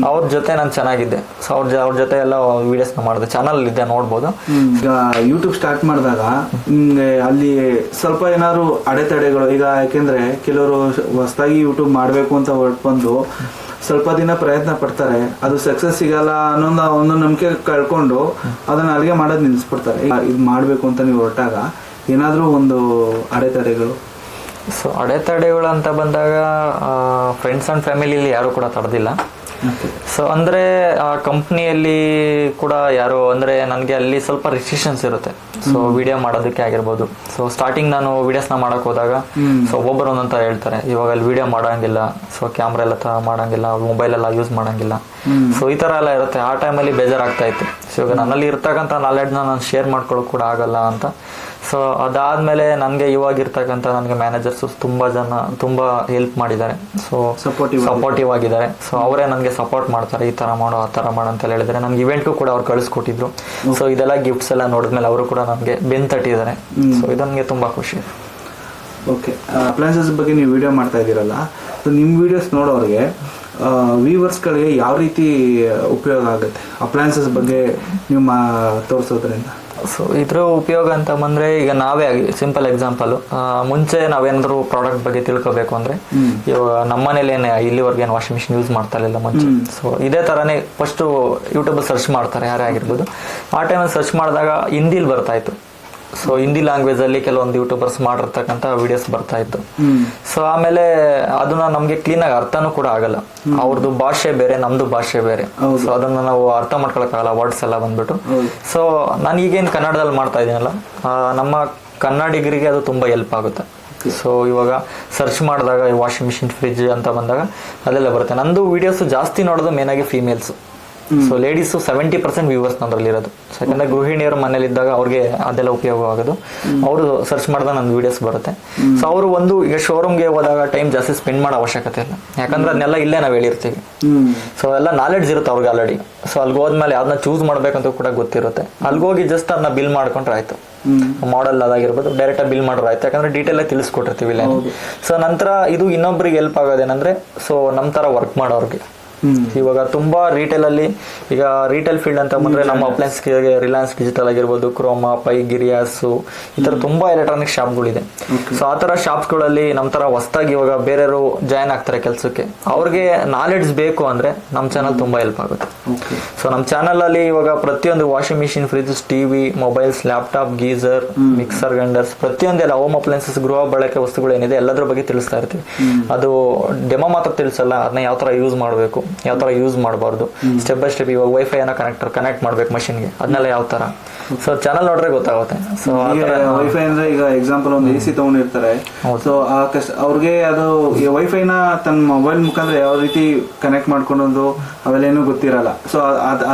ಅವ್ರ ಜೊತೆ ನಾನು ಚೆನ್ನಾಗಿದ್ದೆ. ಸೊ ಅವ್ರ ಜೊತೆ ಎಲ್ಲ ವಿಡಿಯೋಸ್ನ ಮಾಡಿದೆ. ಚಾನಲ್ ಇದ್ದೆ, ನೋಡ್ಬೋದು. ಈಗ ಯೂಟ್ಯೂಬ್ ಸ್ಟಾರ್ಟ್ ಮಾಡಿದಾಗ ನಿಮ್ಗೆ ಅಲ್ಲಿ ಸ್ವಲ್ಪ ಏನಾದ್ರು ಅಡೆತಡೆಗಳು, ಈಗ ಯಾಕೆಂದ್ರೆ ಕೆಲವರು ಹೊಸದಾಗಿ ಯೂಟ್ಯೂಬ್ ಮಾಡಬೇಕು ಅಂತ ಹೊರಟ್ಬಂದು ಸ್ವಲ್ಪ ದಿನ ಪ್ರಯತ್ನ ಪಡ್ತಾರೆ, ಅದು ಸಕ್ಸಸ್ ಸಿಗಲ್ಲ ಅನ್ನೋ ಒಂದು ನಂಬಿಕೆ ಕಳ್ಕೊಂಡು ಅದನ್ನ ಅಲ್ಲಿಗೆ ಮಾಡೋದು ನಿಲ್ಲಿಸ್ಬಿಡ್ತಾರೆ. ಇದು ಮಾಡಬೇಕು ಅಂತ ನೀವು ಹೊರಟಾಗ ಏನಾದರೂ ಒಂದು ಅಡೆತಡೆಗಳು? ಸೊ ಅಡೆತಡೆಗಳು ಅಂತ ಬಂದಾಗ ಫ್ರೆಂಡ್ಸ್ ಆ್ಯಂಡ್ ಫ್ಯಾಮಿಲಿಯಲ್ಲಿ ಯಾರು ಕೂಡ ತಡೆದಿಲ್ಲ. ಸೊ ಅಂದರೆ ಆ ಕಂಪ್ನಿಯಲ್ಲಿ ಕೂಡ ಯಾರು ಅಂದರೆ ನನಗೆ ಅಲ್ಲಿ ಸ್ವಲ್ಪ ರಿಸ್ಟ್ರಿಕ್ಷನ್ಸ್ ಇರುತ್ತೆ. ಸೊ ವಿಡಿಯೋ ಮಾಡೋದಕ್ಕೆ ಆಗಿರ್ಬೋದು. ಸೊ ಸ್ಟಾರ್ಟಿಂಗ್ ನಾನು ವಿಡಿಯೋಸ್ನ ಮಾಡೋಕೆ ಹೋದಾಗ ಸೊ ಒಬ್ಬೊಬ್ಬರು ಒಂದೊಂಥರ ಹೇಳ್ತಾರೆ, ಇವಾಗ ಅಲ್ಲಿ ವಿಡಿಯೋ ಮಾಡೋಂಗಿಲ್ಲ, ಸೊ ಕ್ಯಾಮ್ರಾ ಎಲ್ಲ ಮಾಡೋಂಗಿಲ್ಲ, ಮೊಬೈಲ್ ಎಲ್ಲ ಯೂಸ್ ಮಾಡೋಂಗಿಲ್ಲ. ಸೊ ಈ ಥರ ಎಲ್ಲ ಇರುತ್ತೆ. ಆ ಟೈಮಲ್ಲಿ ಬೇಜಾರಾಗ್ತಾ ಇತ್ತು. ಸೊ ಇವಾಗ ನನ್ನಲ್ಲಿ ಇರ್ತಕ್ಕಂಥ ನಾಲೆಡ್ಜ್ನ ನಾನು ಶೇರ್ ಮಾಡ್ಕೊಳ್ಳೋಕೆ ಕೂಡ ಆಗಲ್ಲ ಅಂತ. ಸೊ ಅದಾದಮೇಲೆ ನನಗೆ ಇವಾಗಿರ್ತಕ್ಕಂಥ ನನಗೆ ಮ್ಯಾನೇಜರ್ಸು ತುಂಬ ಹೆಲ್ಪ್ ಮಾಡಿದ್ದಾರೆ. ಸೊ ಸಪೋರ್ಟಿವ್ ಆಗಿದ್ದಾರೆ. ಸೊ ಅವರೇ ನನಗೆ ಸಪೋರ್ಟ್ ಮಾಡ್ತಾರೆ, ಈ ಥರ ಮಾಡು, ಆ ಥರ ಮಾಡು ಅಂತ ಹೇಳಿದರೆ. ನನಗೆ ಇವೆಂಟ್ಗೂ ಕೂಡ ಅವ್ರು ಕಳಿಸ್ಕೊಟ್ಟಿದ್ರು. ಸೊ ಇದೆಲ್ಲ ಗಿಫ್ಟ್ಸ್ ಎಲ್ಲ ನೋಡಿದ್ಮೇಲೆ ಅವರು ಕೂಡ ನನಗೆ ಬೆನ್ನು ತಟ್ಟಿದ್ದಾರೆ. ಸೊ ಇದು ನನಗೆ ತುಂಬ ಖುಷಿ. ಓಕೆ, ಅಪ್ಲಯನ್ಸಸ್ ಬಗ್ಗೆ ನೀವು ವಿಡಿಯೋ ಮಾಡ್ತಾ ಇದ್ದೀರಲ್ಲ, ಸೊ ನಿಮ್ಮ ವಿಡಿಯೋಸ್ ನೋಡೋರಿಗೆ ವ್ಯೂವರ್ಸ್ಗಳಿಗೆ ಯಾವ ರೀತಿ ಉಪಯೋಗ ಆಗುತ್ತೆ ಅಪ್ಲಯನ್ಸಸ್ ಬಗ್ಗೆ ನೀವು ತೋರಿಸೋದ್ರಿಂದ? ಸೊ ಇದ್ರ ಉಪಯೋಗ ಅಂತ ಬಂದರೆ, ಈಗ ನಾವೇ ಸಿಂಪಲ್ ಎಕ್ಸಾಂಪಲು, ಮುಂಚೆ ನಾವೇನಾದರೂ ಪ್ರಾಡಕ್ಟ್ ಬಗ್ಗೆ ತಿಳ್ಕೊಬೇಕು ಅಂದರೆ, ಇವಾಗ ನಮ್ಮ ಮನೇಲಿ ಇಲ್ಲಿವರೆಗೆ ಏನು ವಾಷಿಂಗ್ ಮಿಷಿನ್ ಯೂಸ್ ಮಾಡ್ತಾ ಇರಲಿಲ್ಲ ಮುಂಚೆ. ಸೊ ಇದೇ ಥರನೇ ಫಸ್ಟು ಯೂಟ್ಯೂಬಲ್ಲಿ ಸರ್ಚ್ ಮಾಡ್ತಾರೆ, ಯಾರೇ ಆಗಿರ್ಬೋದು. ಆ ಟೈಮಲ್ಲಿ ಸರ್ಚ್ ಮಾಡಿದಾಗ ಹಿಂದಿಲಿ ಬರ್ತಾಯಿತ್ತು. ಸೊ ಹಿಂದಿ ಲ್ಯಾಂಗ್ವೇಜಲ್ಲಿ ಕೆಲವೊಂದು ಯೂಟ್ಯೂಬರ್ಸ್ ಮಾಡಿರ್ತಕ್ಕಂಥ ವಿಡಿಯೋಸ್ ಬರ್ತಾ ಇತ್ತು. ಸೊ ಆಮೇಲೆ ಅದನ್ನ ನಮಗೆ ಕ್ಲೀನಾಗಿ ಅರ್ಥನೂ ಕೂಡ ಆಗಲ್ಲ. ಅವ್ರದ್ದು ಭಾಷೆ ಬೇರೆ, ನಮ್ದು ಭಾಷೆ ಬೇರೆ. ಸೊ ಅದನ್ನ ನಾವು ಅರ್ಥ ಮಾಡ್ಕೊಳಕ್ಕಾಗಲ್ಲ, ವರ್ಡ್ಸ್ ಎಲ್ಲ ಬಂದ್ಬಿಟ್ಟು. ಸೊ ನಾನು ಈಗೇನು ಕನ್ನಡದಲ್ಲಿ ಮಾಡ್ತಾ ಇದ್ದೀನಲ್ಲ, ನಮ್ಮ ಕನ್ನಡಿಗರಿಗೆ ಅದು ತುಂಬ ಹೆಲ್ಪ್ ಆಗುತ್ತೆ. ಸೊ ಇವಾಗ ಸರ್ಚ್ ಮಾಡಿದಾಗ ವಾಷಿಂಗ್ ಮಿಷಿನ್, ಫ್ರಿಜ್ ಅಂತ ಬಂದಾಗ ಅದೆಲ್ಲ ಬರುತ್ತೆ. ನಂದು ವಿಡಿಯೋಸ್ ಜಾಸ್ತಿ ನೋಡೋದು ಮೇನಾಗಿ ಫೀಮೇಲ್ಸ್. ಸೊ ಲೇಡೀಸು 70% ವ್ಯೂವರ್ಸ್ ನಮ್ಮಲ್ಲಿ ಇರೋದು. ಯಾಕಂದ್ರೆ ಗೃಹಿಣಿಯರು ಮನೇಲಿ ಇದ್ದಾಗ ಅವ್ರಿಗೆ ಅದೆಲ್ಲ ಉಪಯೋಗ ಆಗೋದು. ಅವರು ಸರ್ಚ್ ಮಾಡಿದಾಗ ನನ್ನ ವಿಡಿಯೋಸ್ ಬರುತ್ತೆ. ಸೊ ಅವರು ಈಗ ಶೋರೂಮ್ಗೆ ಹೋದಾಗ ಟೈಮ್ ಜಾಸ್ತಿ ಸ್ಪೆಂಡ್ ಮಾಡೋ ಅವಶ್ಯಕತೆ ಇಲ್ಲ, ಯಾಕಂದ್ರೆ ಅದನ್ನೆಲ್ಲ ಇಲ್ಲೇ ನಾವು ಹೇಳಿರ್ತೀವಿ. ಸೊ ಎಲ್ಲ ನಾಲೆಡ್ಜ್ ಇರುತ್ತೆ ಅವ್ರಿಗೆ ಆಲ್ರೆಡಿ. ಸೊ ಅಲ್ಲಿಗೆ ಹೋದ್ಮೇಲೆ ಯಾವ್ದನ್ನ ಚೂಸ್ ಮಾಡ್ಬೇಕಂತ ಕೂಡ ಗೊತ್ತಿರುತ್ತೆ. ಅಲ್ಲಿಗೋಗಿ ಜಸ್ಟ್ ಅದನ್ನ ಬಿಲ್ ಮಾಡ್ಕೊಂಡ್ರೆ ಆಯ್ತು. ಮಾಡೆಲ್ ಅದಾಗಿರ್ಬೋದು, ಡೈರೆಕ್ಟಾಗಿ ಬಿಲ್ ಮಾಡ್ರೆ ಆಯ್ತು, ಯಾಕಂದ್ರೆ ಡೀಟೇಲ್ ಆಗಿ ತಿಳಿಸ್ಕೊಟ್ಟಿರ್ತೀವಿ ಇಲ್ಲ. ಸೊ ನಂತರ ಇದು ಇನ್ನೊಬ್ರಿಗೆ ಹೆಲ್ಪ್ ಆಗೋದೇನಂದ್ರೆ, ಸೊ ನಮ್ಮ ಥರ ವರ್ಕ್ ಮಾಡೋರಿಗೆ ಇವಾಗ ತುಂಬಾ ರಿಟೇಲ್ ಅಲ್ಲಿ, ಈಗ ರಿಟೇಲ್ ಫೀಲ್ಡ್ ಅಂತ ಬಂದ್ರೆ ನಮ್ಮ ಅಪ್ಲಯನ್ಸ್ ರಿಲಯನ್ಸ್ ಡಿಜಿಟಲ್ ಆಗಿರ್ಬೋದು, ಕ್ರೋಮಾ, ಪೈ, ಗಿರಿಯಾಸ್, ಈ ತರ ತುಂಬಾ ಎಲೆಕ್ಟ್ರಾನಿಕ್ ಶಾಪ್ಗಳಿದೆ. ಸೊ ಆ ತರ ಶಾಪ್ಸ್ಗಳಲ್ಲಿ ನಮ್ಮ ತರ ಹೊಸದಾಗಿ ಇವಾಗ ಬೇರೆಯವರು ಜಾಯ್ನ್ ಆಗ್ತಾರೆ ಕೆಲಸಕ್ಕೆ, ಅವ್ರಿಗೆ ನಾಲೆಡ್ಜ್ ಬೇಕು ಅಂದ್ರೆ ನಮ್ಮ ಚಾನಲ್ ತುಂಬಾ ಹೆಲ್ಪ್ ಆಗುತ್ತೆ. ಸೊ ನಮ್ಮ ಚಾನಲ್ ಅಲ್ಲಿ ಇವಾಗ ಪ್ರತಿಯೊಂದು washing machine, fridge, TV, mobiles, laptop, geyser, mixer grinders, ಪ್ರತಿಯೊಂದೆಲ್ಲ ಹೋಮ್ ಅಪ್ಲಯನ್ಸಸ್, ಗೃಹ ಬಳಕೆ ವಸ್ತುಗಳು ಏನಿದೆ ಎಲ್ಲದ್ರ ಬಗ್ಗೆ ತಿಳಿಸ್ತಾ ಇರ್ತೀವಿ. ಅದು ಡೆಮೋ ಮಾತ್ರ ತಿಳಿಸಲ್ಲ, ಅದನ್ನ ಯಾವ ತರ ಯೂಸ್ ಮಾಡಬೇಕು, ಯಾವ ತರ ಯೂಸ್ ಮಾಡಬಾರ್ದು, ಸ್ಟೆಪ್ ಬೈ ಸ್ಟೆಪ್. ಇವಾಗ ವೈಫೈ ಕನೆಕ್ಟ್ ಮಾಡ್ಬೇಕು ಮಷಿನ್ಗೆ, ಅದನ್ನೆಲ್ಲ ಯಾವ ತರ. ಸೊ ಚಾನಲ್ ನೋಡ್ರೆ ಗೊತ್ತಾಗುತ್ತೆ. ಸೊ ವೈಫೈ ಅಂದ್ರೆ ಈಗ ಎಕ್ಸಾಂಪಲ್ ಒಂದು AC ತಗೊಂಡಿರ್ತಾರೆ. ಸೊ ಅವ್ರಿಗೆ ಅದು ವೈಫೈನ ತನ್ನ ಮೊಬೈಲ್ ಮುಖಾಂತರ ಯಾವ ರೀತಿ ಕನೆಕ್ಟ್ ಮಾಡ್ಕೊಳೋದು ಅವೆಲ್ಲ ಏನೂ ಗೊತ್ತಿರಲ್ಲ. ಸೊ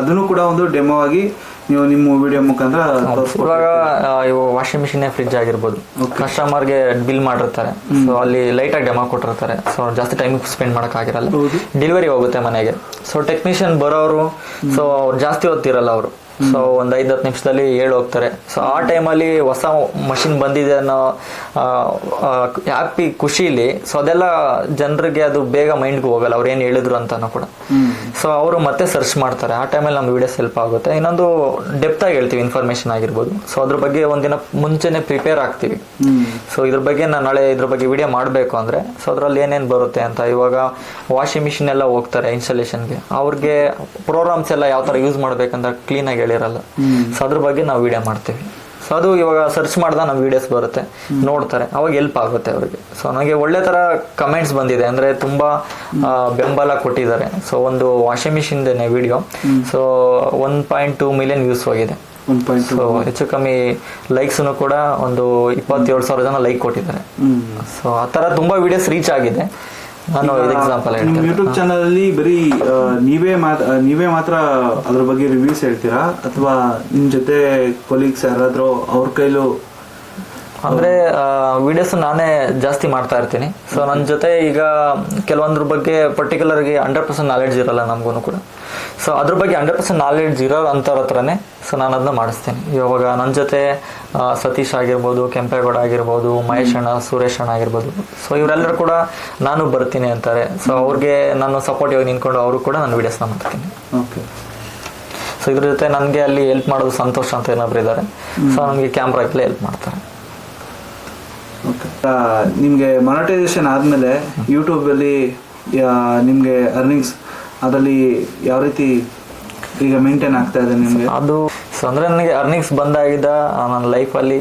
ಅದನ್ನು ಕೂಡ ಒಂದು ಡೆಮೋ ಆಗಿ ನೀವು ನಿಮ್ಮ ವಿಡಿಯೋ ಮುಖಾಂತರ ಇವಾಗ ವಾಷಿಂಗ್ ಮಿಷಿನ್, ಫ್ರಿಜ್ ಆಗಿರ್ಬೋದು, ಕಸ್ಟಮರ್ಗೆ ಬಿಲ್ ಮಾಡಿರ್ತಾರೆ. ಸೊ ಅಲ್ಲಿ ಲೈಟ್ ಆಗಿ ಡೆಮೋ ಕೊಟ್ಟಿರ್ತಾರೆ. ಸೊ ಜಾಸ್ತಿ ಟೈಮ್ ಸ್ಪೆಂಡ್ ಮಾಡಕ್ ಆಗಿರಲ್ಲ, ಡೆಲಿವರಿ ಹೋಗುತ್ತೆ ಮನೆಗೆ. ಸೊ ಟೆಕ್ನಿಷಿಯನ್ ಬರೋರು, ಸೊ ಜಾಸ್ತಿ ಹೊತ್ತಿರಲ್ಲ ಅವರು. ಸೊ ಒಂದು 5-10 ನಿಮಿಷದಲ್ಲಿ ಹೋಗ್ತಾರೆ. ಸೊ ಆ ಟೈಮಲ್ಲಿ ಹೊಸ ಮಷಿನ್ ಬಂದಿದೆ ಅನ್ನೋ ಹ್ಯಾಪಿ ಖುಷಿಲಿ, ಸೊ ಅದೆಲ್ಲ ಜನರಿಗೆ ಅದು ಬೇಗ ಮೈಂಡ್ಗೆ ಹೋಗಲ್ಲ, ಅವ್ರು ಏನು ಹೇಳಿದ್ರು ಅಂತಾನು ಕೂಡ. ಸೊ ಅವರು ಮತ್ತೆ ಸರ್ಚ್ ಮಾಡ್ತಾರೆ. ಆ ಟೈಮಲ್ಲಿ ನಮ್ಮ ವಿಡಿಯೋಸ್ ಹೆಲ್ಪ್ ಆಗುತ್ತೆ. ಇನ್ನೊಂದು ಡೆಪ್ತ್ ಆಗಿ ಹೇಳ್ತೀವಿ, ಇನ್ಫಾರ್ಮೇಶನ್ ಆಗಿರ್ಬೋದು. ಸೊ ಅದ್ರ ಬಗ್ಗೆ ಒಂದಿನ ಮುಂಚೆನೆ ಪ್ರಿಪೇರ್ ಆಗ್ತೀವಿ. ಸೊ ಇದ್ರ ಬಗ್ಗೆ ನಾನು ನಾಳೆ ಇದ್ರ ಬಗ್ಗೆ ವಿಡಿಯೋ ಮಾಡಬೇಕು ಅಂದ್ರೆ, ಸೊ ಅದ್ರಲ್ಲಿ ಏನೇನು ಬರುತ್ತೆ ಅಂತ. ಇವಾಗ ವಾಷಿಂಗ್ ಮಿಷಿನ್ ಎಲ್ಲ ಹೋಗ್ತಾರೆ ಇನ್ಸ್ಟಾಲೇಷನ್ಗೆ, ಅವ್ರಿಗೆ ಪ್ರೋಗ್ರಾಮ್ಸ್ ಎಲ್ಲ ಯಾವ ತರ ಯೂಸ್ ಮಾಡ್ಬೇಕಂತ ಕ್ಲೀನ್ ಆಗಿ ಹೇಳಿರಲ್ಲ. ಸೊ ಅದ್ರ ಬಗ್ಗೆ ನಾವು ವಿಡಿಯೋ ಮಾಡ್ತೀವಿ. ಸೊ ಅದು ಇವಾಗ ಸರ್ಚ್ ಮಾಡಿದಾಗ ನಮ್ಮ ವಿಡಿಯೋಸ್ ಬರುತ್ತೆ, ನೋಡ್ತಾರೆ, ಅವಾಗ ಹೆಲ್ಪ್ ಆಗುತ್ತೆ ಅವರಿಗೆ. ಸೊ ನನಗೆ ಒಳ್ಳೆ ತರ ಕಮೆಂಟ್ಸ್ ಬಂದಿದೆ, ಅಂದ್ರೆ ತುಂಬಾ ಬೆಂಬಲ ಕೊಟ್ಟಿದ್ದಾರೆ. ಸೊ ಒಂದು washing machine video, so 1.2 million views ಹೋಗಿದೆ. 1.2. ಸೊ ಹೆಚ್ಚು ಕಮ್ಮಿ ಲೈಕ್ಸ್ನು ಕೂಡ ಒಂದು 27,000 ಜನ ಲೈಕ್ ಕೊಟ್ಟಿದ್ದಾರೆ. ಸೊ ಆ ಥರ ತುಂಬ ವಿಡಿಯೋಸ್ ರೀಚ್ ಆಗಿದೆ. ನಾನು ಇದು ಎಕ್ಸಾಂಪಲ್ ನಿಮ್ಮ ಹೇಳ್ತೀನಿ. ಯೂಟ್ಯೂಬ್ ಚಾನಲ್ ಅಲ್ಲಿ ಬರೀ ನೀವೇ ಮಾತ್ರ ಅದ್ರ ಬಗ್ಗೆ ರಿವ್ಯೂಸ್ ಹೇಳ್ತೀರಾ, ಅಥವಾ ನಿಮ್ ಜೊತೆ ಕೊಲೀಗ್ಸ್ ಯಾರಾದ್ರೂ ಅವ್ರ ಕೈಲೂ? ಅಂದರೆ ವಿಡಿಯೋಸ್ ನಾನೇ ಜಾಸ್ತಿ ಮಾಡ್ತಾ ಇರ್ತೀನಿ. ಸೊ ನನ್ನ ಜೊತೆ ಈಗ ಕೆಲವೊಂದ್ರ ಬಗ್ಗೆ ಪರ್ಟಿಕ್ಯುಲರ್ಗೆ 100% ನಾಲೆಡ್ಜ್ ಇರಲ್ಲ ನಮಗೂ ಕೂಡ. ಸೊ ಅದ್ರ ಬಗ್ಗೆ 100% ನಾಲೆಡ್ಜ್ ಇರೋ ಅಂಥವ್ರ ಹತ್ರನೇ ಸೊ ನಾನು ಅದನ್ನ ಮಾಡಿಸ್ತೀನಿ. ಇವಾಗ ನನ್ನ ಜೊತೆ ಸತೀಶ್ ಆಗಿರ್ಬೋದು, ಕೆಂಪೇಗೌಡ ಆಗಿರ್ಬೋದು, ಮಹೇಶ್ ಅಣ್ಣ, ಸುರೇಶ್ ಅಣ್ಣ ಆಗಿರ್ಬೋದು. ಸೊ ಇವರೆಲ್ಲರೂ ಕೂಡ ನಾನು ಬರ್ತೀನಿ ಅಂತಾರೆ. ಸೊ ಅವ್ರಿಗೆ ನಾನು ಸಪೋರ್ಟಿವ್ ನಿಂತ್ಕೊಂಡು ಅವರು ಕೂಡ ನಾನು ವಿಡಿಯೋಸ್ನ ಮಾಡ್ತೀನಿ. ಓಕೆ. ಸೊ ಇದ್ರ ಜೊತೆ ನನಗೆ ಅಲ್ಲಿ ಹೆಲ್ಪ್ ಮಾಡೋದು ಸಂತೋಷ್ ಅಂತ ಏನಾದ್ರು ಇದ್ದಾರೆ. ಸೊ ನನಗೆ ಕ್ಯಾಮ್ರಾಗೆಲ್ಲ ಹೆಲ್ಪ್ ಮಾಡ್ತಾರೆ. ಓಕೆ. ನಿಮಗೆ ಮಾನಿಟೈಸೇಷನ್ ಆದಮೇಲೆ ಯೂಟ್ಯೂಬಲ್ಲಿ ನಿಮಗೆ ಅರ್ನಿಂಗ್ಸ್ ಅದರಲ್ಲಿ ಯಾವ ರೀತಿ ಈಗ ಮೇಂಟೈನ್ ಆಗ್ತಾ ಇದೆ ನಿಮಗೆ? ಅದು ಸೊ ಅಂದರೆ ನನಗೆ ಅರ್ನಿಂಗ್ಸ್ ಬಂದಾಗಿದ್ದ ನನ್ನ ಲೈಫಲ್ಲಿ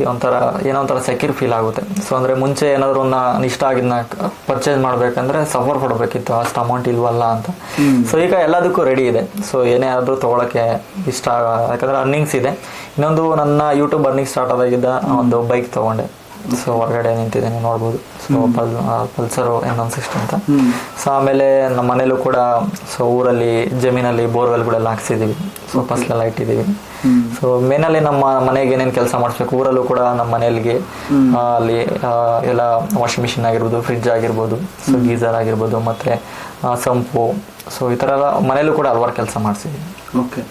ಏನೋ ಒಂಥರ ಸೆಕ್ಯೂರ್ ಫೀಲ್ ಆಗುತ್ತೆ. ಸೊ ಅಂದರೆ ಮುಂಚೆ ಏನಾದರೂ ಒಂದು ಇಷ್ಟ ಆಗಿದ್ನ ಪರ್ಚೇಸ್ ಮಾಡಬೇಕಂದ್ರೆ ಸಫರ್ ಪಡಬೇಕಿತ್ತು, ಅಷ್ಟು ಅಮೌಂಟ್ ಇಲ್ವಲ್ಲ ಅಂತ. ಸೊ ಈಗ ಎಲ್ಲದಕ್ಕೂ ರೆಡಿ ಇದೆ. ಸೊ ಏನೇ ಆದರೂ ತೊಗೊಳಕ್ಕೆ ಇಷ್ಟ, ಯಾಕಂದರೆ ಅರ್ನಿಂಗ್ಸ್ ಇದೆ. ಇನ್ನೊಂದು ನನ್ನ ಯೂಟ್ಯೂಬ್ ಅರ್ನಿಂಗ್ ಸ್ಟಾರ್ಟ್ ಆದಾಗಿದ್ದ ಒಂದು ಬೈಕ್ ತೊಗೊಂಡೆ. ಸೊ ಹೊರಗಡೆ ನಿಂತಿದ್ದೇನೆ ನೋಡ್ಬೋದು. ಸೊ ಪಲ್ಸರು N160 ಅಂತ. ಸೊ ಆಮೇಲೆ ನಮ್ಮ ಮನೇಲೂ ಕೂಡ ಸೊ ಊರಲ್ಲಿ ಜಮೀನಲ್ಲಿ ಬೋರ್ವೆಲ್ಗಳೆಲ್ಲ ಹಾಕ್ಸಿದ್ದೀವಿ. ಸೊ ಫಸ್ಲೆಲ್ಲ ಇಟ್ಟಿದ್ದೀವಿ. ಸೊ ಮೇನಲ್ಲಿ ನಮ್ಮ ಮನೆಗೆ ಏನೇನು ಕೆಲಸ ಮಾಡಿಸ್ಬೇಕು, ಊರಲ್ಲೂ ಕೂಡ ನಮ್ಮ ಮನೆಯಲ್ಲಿಗೆ ಅಲ್ಲಿ ಎಲ್ಲ ವಾಷಿಂಗ್ ಮಿಷಿನ್ ಆಗಿರ್ಬೋದು, ಫ್ರಿಡ್ಜ್ ಆಗಿರ್ಬೋದು, ಸೊ ಗೀಸರ್ ಆಗಿರ್ಬೋದು, ಮತ್ತು ಸಂಪು, ಸೊ ಈ ಥರ ಎಲ್ಲ ಮನೇಲೂ ಕೂಡ ಹಲವಾರು ಕೆಲಸ ಮಾಡಿಸಿದ್ದೀವಿ. ಓಕೆ.